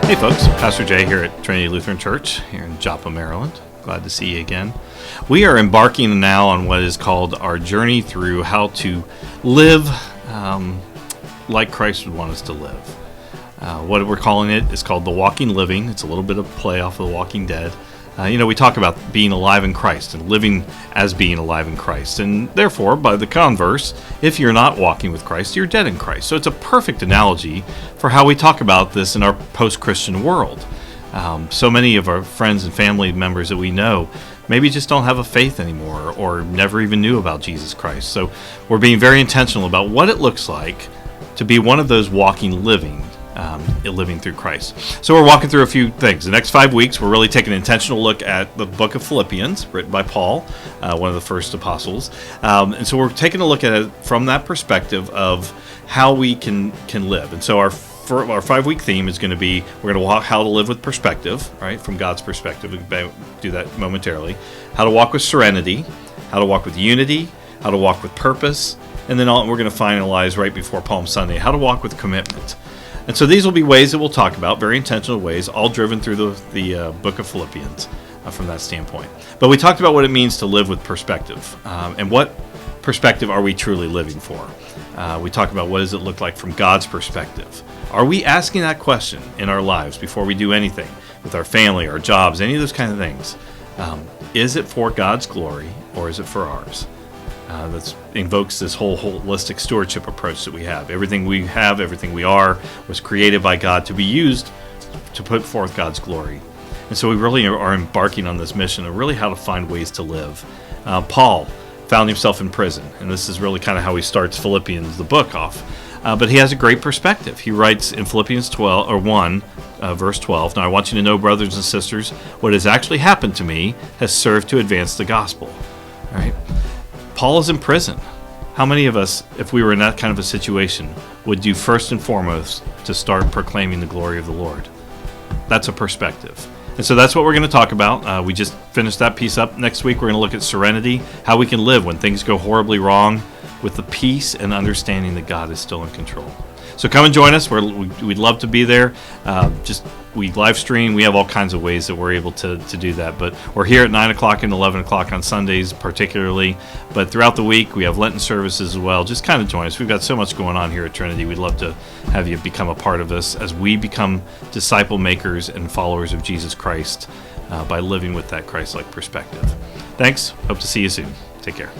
Hey folks, Pastor Jay here at Trinity Lutheran Church here in Joppa, Maryland. Glad to see you again. We are embarking now on what is called our journey through how to live like Christ would want us to live. What we're calling it is called The Walking Living. It's a little bit of play off of The Walking Dead. We talk about being alive in Christ and living as being alive in Christ. And therefore, by the converse, if you're not walking with Christ, you're dead in Christ. So it's a perfect analogy for how we talk about this in our post-Christian world. So many of our friends and family members that we know maybe just don't have a faith anymore or never even knew about Jesus Christ. So we're being very intentional about what it looks like to be one of those walking living through Christ. So we're walking through a few things. The next 5 weeks, we're really taking an intentional look at the book of Philippians, written by Paul, one of the first apostles. And so we're taking a look at it from that perspective of how we can live. And so our 5-week theme is going to be, we're going to walk how to live with perspective, right? From God's perspective. We'll do that momentarily. How to walk with serenity, how to walk with unity, how to walk with purpose, and then we're going to finalize right before Palm Sunday, how to walk with commitment. And so these will be ways that we'll talk about, very intentional ways, all driven through the book of Philippians from that standpoint. But we talked about what it means to live with perspective, and what perspective are we truly living for? We talked about what does it look like from God's perspective. Are we asking that question in our lives before we do anything with our family, our jobs, any of those kind of things? Is it for God's glory or is it for ours? That invokes this whole holistic stewardship approach that we have. Everything we have, everything we are, was created by God to be used to put forth God's glory. And so we really are embarking on this mission of really how to find ways to live. Paul found himself in prison, and this is really kind of how he starts Philippians, the book, off. But he has a great perspective. He writes in Philippians 1, verse 12, "Now I want you to know, brothers and sisters, what has actually happened to me has served to advance the gospel." All right? Paul is in prison. How many of us, if we were in that kind of a situation, would do first and foremost to start proclaiming the glory of the Lord? That's a perspective. And so that's what we're going to talk about. We just finished that piece up. Next week, we're going to look at serenity, how we can live when things go horribly wrong with the peace and understanding that God is still in control. So come and join us. We'd love to be there. We live stream. We have all kinds of ways that we're able to do that. But we're here at 9 o'clock and 11 o'clock on Sundays particularly. But throughout the week, we have Lenten services as well. Just kind of join us. We've got so much going on here at Trinity. We'd love to have you become a part of this as we become disciple makers and followers of Jesus Christ by living with that Christ-like perspective. Thanks. Hope to see you soon. Take care.